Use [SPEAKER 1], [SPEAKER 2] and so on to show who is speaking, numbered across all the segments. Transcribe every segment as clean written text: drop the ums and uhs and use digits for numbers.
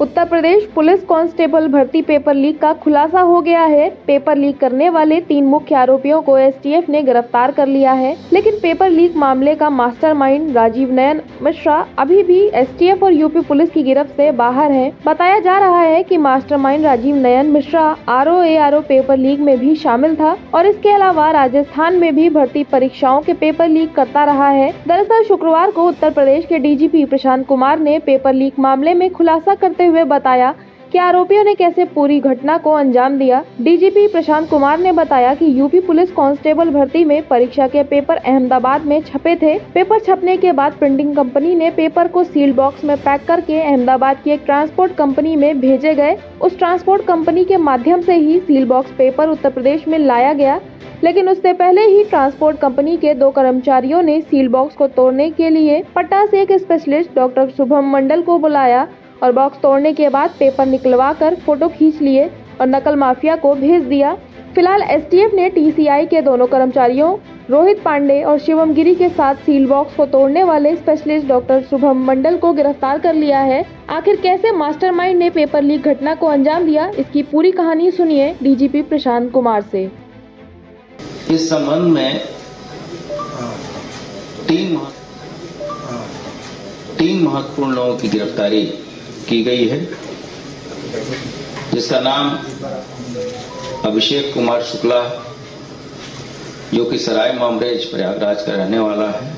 [SPEAKER 1] Uttar Pradesh police constable भर्ती paper leak का खुलासा हो गया है। पेपर लीक करने वाले 3 मुख्य आरोपियों को एसटीएफ ने गिरफ्तार कर लिया है, लेकिन पेपर लीक मामले का मास्टरमाइंड राजीव नयन मिश्रा अभी भी एसटीएफ और यूपी पुलिस की गिरफ्त से बाहर है। बताया जा रहा है कि mastermind Rajiv Nayan Mishra RO paper leak में भी शामिल था और इसके अलावा राजस्थान में भी भर्ती परीक्षाओं के पेपर लीक करता रहा है। दरअसल शुक्रवार को उत्तर प्रदेश के डीजीपी प्रशांत कुमार ने पेपर लीक मामले में खुलासा करते हुए बताया कि आरोपियों ने कैसे पूरी घटना को अंजाम दिया। डीजीपी प्रशांत कुमार ने बताया कि यूपी पुलिस कांस्टेबल भर्ती में परीक्षा के पेपर अहमदाबाद में छपे थे। पेपर छपने के बाद प्रिंटिंग कंपनी ने पेपर को सील बॉक्स में पैक करके अहमदाबाद की एक ट्रांसपोर्ट कंपनी में भेजे गए। उस ट्रांसपोर्ट कंपनी के माध्यम से ही seal box paper Uttar Pradesh में लाया गया, लेकिन उससे पहले ही ट्रांसपोर्ट कंपनी के 2 कर्मचारियों ने सील बॉक्स को तोड़ने के लिए पटना से एक स्पेशलिस्ट डॉक्टर शुभम मंडल को बुलाया और बॉक्स तोड़ने के बाद पेपर निकलवाकर फोटो खींच लिए और नकल माफिया को भेज दिया। फिलहाल एसटीएफ ने टीसीआई के दोनों कर्मचारियों रोहित पांडे और शिवम गिरी के साथ सील बॉक्स को तोड़ने वाले स्पेशलिस्ट डॉक्टर शुभम मंडल को गिरफ्तार कर लिया है। आखिर कैसे मास्टरमाइंड ने पेपर लीक घटना को अंजाम दिया, इसकी पूरी कहानी सुनिए डीजीपी प्रशांत कुमार से।
[SPEAKER 2] इस संबंध में तीन महत्वपूर्ण लोगों की गिरफ्तारी की गई है, जिसका नाम अभिषेक कुमार शुक्ला, जो कि सराय मामरेज प्रयागराज का रहने वाला है।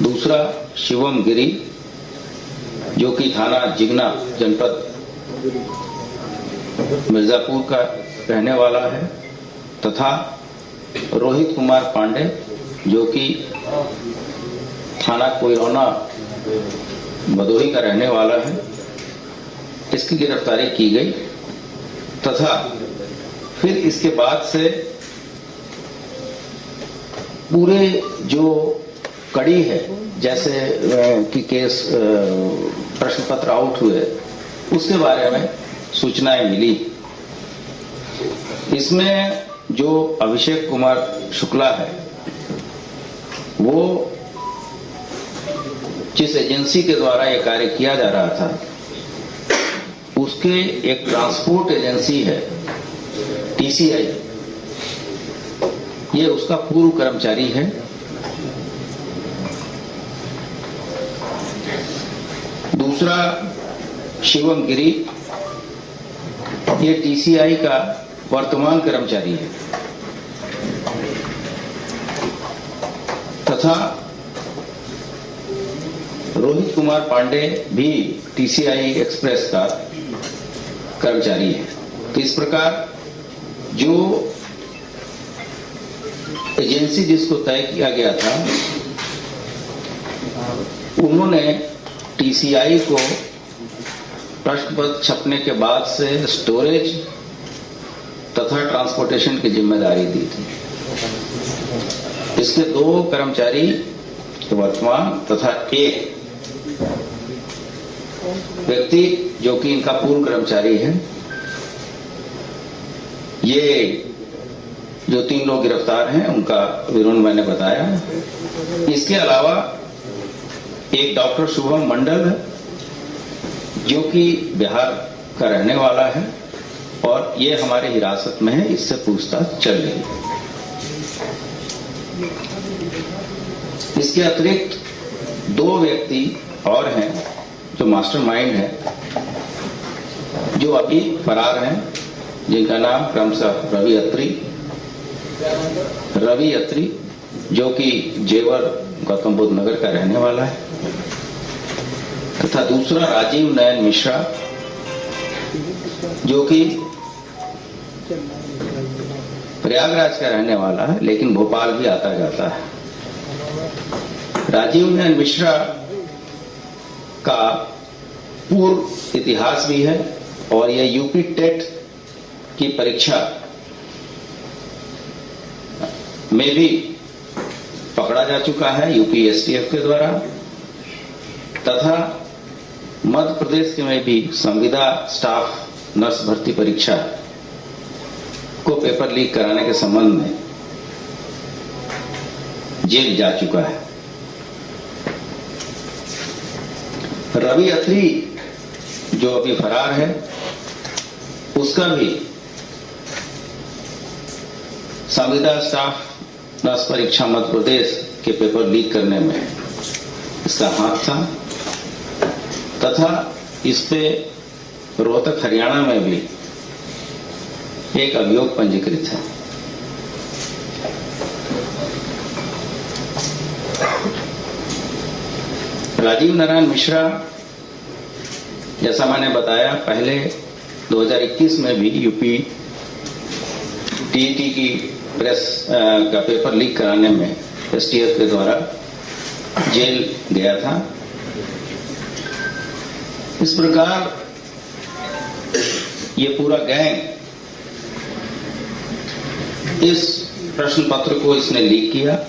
[SPEAKER 2] दूसरा शिवम गिरी, जो कि थाना जिगना जनपद मिर्जापुर का रहने वाला है, तथा रोहित कुमार पांडे, जो कि थाना कोयरौना भदोही का रहने वाला है। इसकी गिरफ्तारी की गई तथा फिर इसके बाद से पूरे जो कड़ी है, जैसे कि केस प्रश्न पत्र आउट हुए, उसके बारे में सूचनाएं मिली। इसमें जो अभिषेक कुमार शुक्ला है, वो जिस एजेंसी के द्वारा यह कार्य किया जा रहा था, उसके एक ट्रांसपोर्ट एजेंसी है टीसीआई, ये उसका पूर्व कर्मचारी है। दूसरा शिवम गिरी, ये टीसीआई का वर्तमान कर्मचारी है, तथा रोहित कुमार पांडे भी टीसीआई एक्सप्रेस का कर्मचारी है। तो इस प्रकार जो एजेंसी जिसको तय किया गया था, उन्होंने टीसीआई को प्रश्न पत्र छपने के बाद से स्टोरेज तथा ट्रांसपोर्टेशन की जिम्मेदारी दी थी। इसके 2 कर्मचारी वर्तमान तथा एक व्यक्ति जो कि इनका पूर्व कर्मचारी है, ये जो 3 लोग गिरफ्तार हैं उनका विवरण मैंने बताया। इसके अलावा एक डॉक्टर शुभम मंडल है, जो कि बिहार का रहने वाला है और ये हमारे हिरासत में है, इससे पूछताछ चल रही है। इसके अतिरिक्त 2 व्यक्ति और हैं जो मास्टरमाइंड है, जो अभी फरार हैं, जिनका नाम क्रमशः रवि अत्री, जो कि जेवर गौतम बुद्ध नगर का रहने वाला है, तथा दूसरा राजीव नयन मिश्रा, जो कि प्रयागराज का रहने वाला है, लेकिन भोपाल भी आता जाता है। राजीव नयन मिश्रा का पूर्व इतिहास भी है और यह यूपी टेट की परीक्षा में भी पकड़ा जा चुका है यूपी एसटीएफ के द्वारा, तथा मध्य प्रदेश के में भी संविदा स्टाफ नर्स भर्ती परीक्षा को पेपर लीक कराने के संबंध में जेल जा चुका है। रवि अत्री जो अभी फरार है, उसका भी संविदा स्टाफ नर्स परीक्षा मध्य प्रदेश के पेपर लीक करने में इसका हाथ था तथा इस पे रोहतक हरियाणा में भी एक अभियोग पंजीकृत है। राजीव नारायण मिश्रा, जैसा मैंने बताया, पहले 2021 में भी यूपी टीईटी की प्रेस का पेपर लीक कराने में एसटीएफ के द्वारा जेल गया था। इस प्रकार ये पूरा गैंग इस प्रश्न पत्र को इसने लीक किया।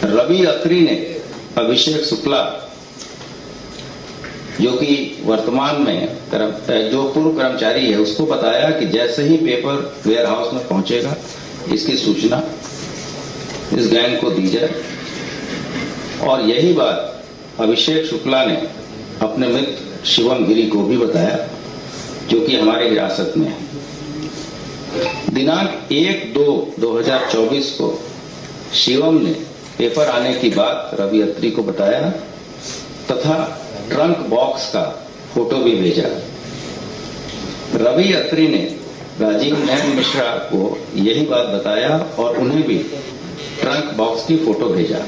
[SPEAKER 2] रवि अत्री ने अभिषेक शुक्ला, जो कि वर्तमान में जो पूर्व कर्मचारी है, उसको बताया कि जैसे ही पेपर वेयर हाउस में पहुंचेगा इसकी सूचना इस गैंग को दी जाए। और यही बात अभिषेक शुक्ला ने अपने मित्र शिवम गिरी को भी बताया, जो कि हमारे हिरासत में है। दिनांक 1/2/2024 को शिवम ने पेपर आने की बात रवि अत्री को बताया तथा ट्रंक बॉक्स का फोटो भी भेजा। रवि अत्री ने राजीव नयन मिश्रा को यही बात बताया और उन्हें भी ट्रंक बॉक्स की फोटो भेजा।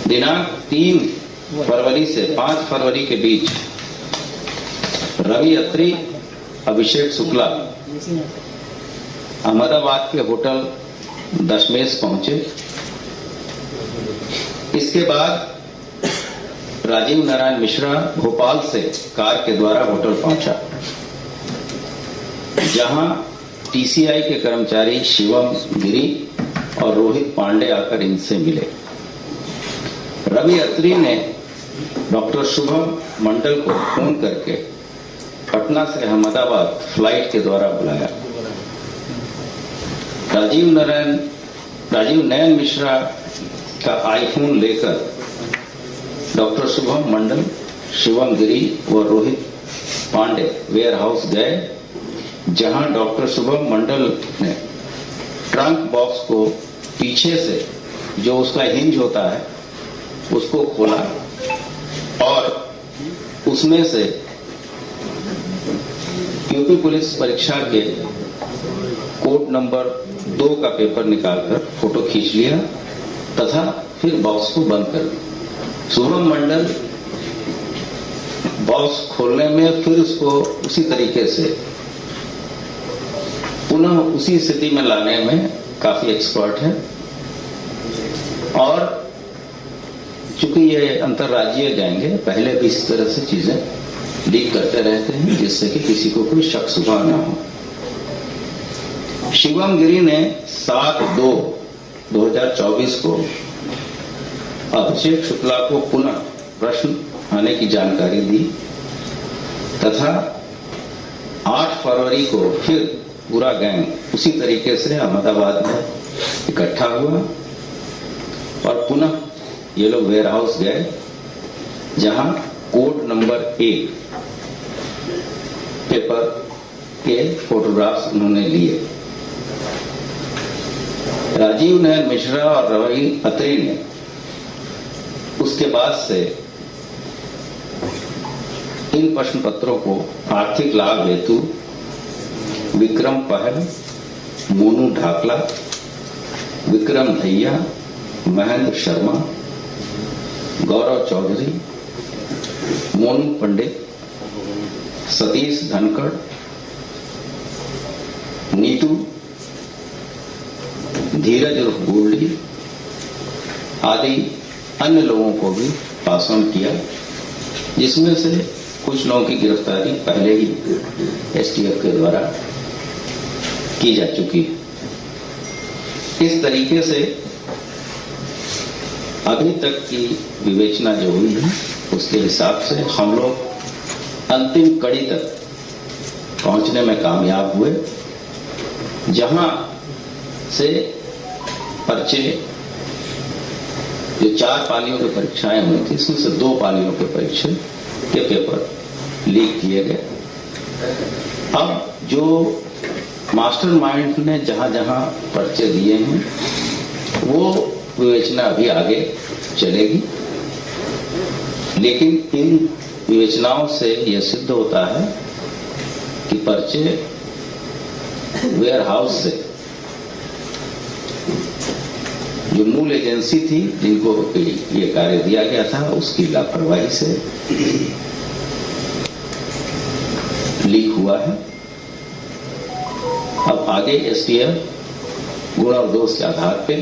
[SPEAKER 2] दिनांक 3 फरवरी से 5 फरवरी के बीच रवि अत्री, अभिषेक शुक्ला अहमदाबाद के होटल दशमेश पहुंचे। इसके बाद राजीव नारायण मिश्रा भोपाल से कार के द्वारा होटल पहुंचा, जहां टीसीआई के कर्मचारी शिवम गिरी और रोहित पांडे आकर इनसे मिले। रवि अत्री ने डॉक्टर शुभम मंडल को फोन करके पटना से अहमदाबाद फ्लाइट के द्वारा बुलाया। राजीव नयन मिश्रा का आईफोन लेकर डॉक्टर शुभम मंडल, शिवम गिरी व रोहित पांडे वेयर हाउस गए, जहां डॉक्टर शुभम मंडल ने ट्रंक बॉक्स को पीछे से, जो उसका हिंज होता है, उसको खोला और उसमें से यूपी पुलिस परीक्षा के कोड नंबर 2 का पेपर निकालकर फोटो खींच लिया तथा फिर बॉक्स को बंद कर दिया। शुभम मंडल बॉक्स खोलने में फिर उसको उसी तरीके से पुनः उसी स्थिति में लाने में काफी एक्सपर्ट है। और चूंकि ये अंतरराज्यीय गैंग है, पहले भी इस तरह से चीजें लीक करते रहते हैं, जिससे कि किसी को कोई शक शुबा न हो। शिवम गिरी ने 7/2/2024 को अभिषेक शुक्ला को पुनः प्रश्न आने की जानकारी दी तथा 8 फरवरी को फिर पूरा गैंग उसी तरीके से अहमदाबाद में इकट्ठा हुआ और पुनः ये लोग वेयर हाउस गए, जहां कोड नंबर 1 पेपर के फोटोग्राफ्स उन्होंने लिए। राजीव नयन मिश्रा और रवि अत्री ने उसके बाद से इन प्रश्न पत्रों को आर्थिक लाभ हेतु विक्रम पहल, मोनू ढाकला, विक्रम धैया, महेंद्र शर्मा, गौरव चौधरी, मोनू पंडित, सतीश धनखड़, नीतू, धीरज उर्फ गोल्डी आदि अन्य लोगों को भी पास ऑन किया, जिसमें से कुछ लोगों की गिरफ्तारी पहले ही एसटीएफ के द्वारा की जा चुकी है। इस तरीके से अभी तक की विवेचना जो हुई है, उसके हिसाब से हम लोग अंतिम कड़ी तक पहुंचने में कामयाब हुए, जहां से पर्चे जो 4 पालियों की परीक्षाएं हुई थी, इसमें से 2 पालियों के परीक्षा के पेपर लीक किए गए। अब जो मास्टरमाइंड ने जहां जहां पर्चे दिए हैं, वो विवेचना अभी आगे चलेगी, लेकिन इन विवेचनाओं से यह सिद्ध होता है कि पर्चे वेयर हाउस से जो मूल एजेंसी थी जिनको ये कार्य दिया गया था, उसकी लापरवाही से लीक हुआ है। अब आगे एसटीएफ गुण और दोष के आधार पे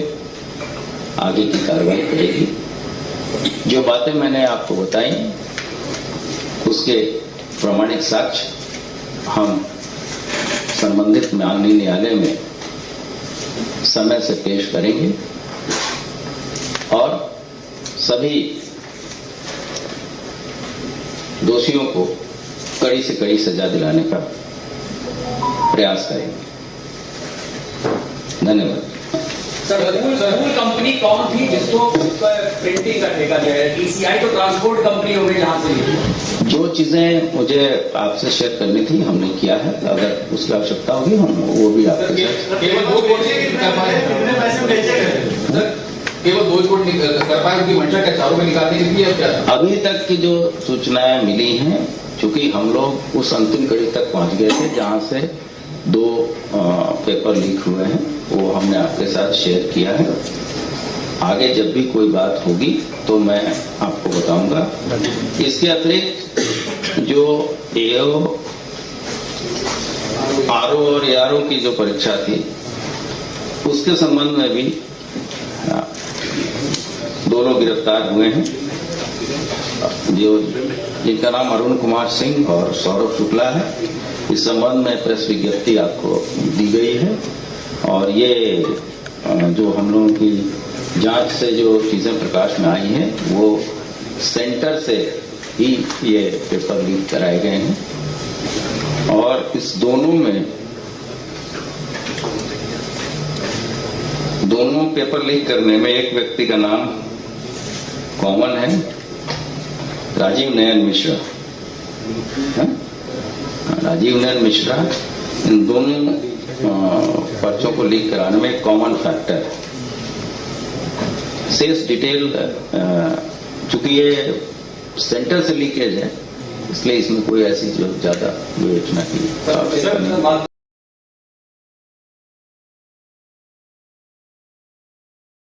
[SPEAKER 2] आगे की कार्रवाई करेगी। जो बातें मैंने आपको बताई, उसके प्रामाणिक साक्ष्य हम संबंधित माननीय न्यायालय में समय से पेश करेंगे और सभी दोषियों को कड़ी से कड़ी सजा दिलाने का प्रयास करेंगे। धन्यवाद।
[SPEAKER 3] सर, मूल कंपनी कौन थी जिसको प्रिंटिंग का ठेका दिया है? टीसीआई तो ट्रांसपोर्ट कंपनी हो गई जहां से
[SPEAKER 2] जो चीजें मुझे आपसे शेयर करनी थी हमने किया है, अगर उसकी आवश्यकता होगी हम वो भी आपके साथ।
[SPEAKER 4] केवल 2 कोट कर पाए, उनकी मंशा क्या चारों में निकालने की थी या क्या?
[SPEAKER 2] अभी तक की जो सूचनाएं मिली हैं, चूंकि हम लोग उस अंतिम कड़ी तक पहुंच गए थे जहां से 2 पेपर लीक हुए हैं, वो हमने आपके साथ शेयर किया है। आगे जब भी कोई बात होगी तो मैं आपको बताऊंगा। इसके अतिरिक्त जो एओ, आरओ और एआरओ की जो परीक्षा थी, उसके संबंध में भी 2 लोग गिरफ्तार हुए हैं, जो जिनका नाम अरुण कुमार सिंह और सौरभ शुक्ला है। इस संबंध में प्रेस विज्ञप्ति आपको दी गई है और ये जो हम लोगों की जांच से जो चीजें प्रकाश में आई हैं, वो सेंटर से ही ये पेपर लीक कराए गए हैं और इस दोनों पेपर लीक करने में एक व्यक्ति का नाम कॉमन है, राजीव नयन मिश्रा। राजीव नयन मिश्रा इन दोनों पर्चों को लीक कराने में एक कॉमन फैक्टर है। शेष डिटेल, चूंकि ये सेंटर से लीकेज है, इसलिए इसमें कोई ऐसी जो ज्यादा विवेचना की आवश्यकता नहीं।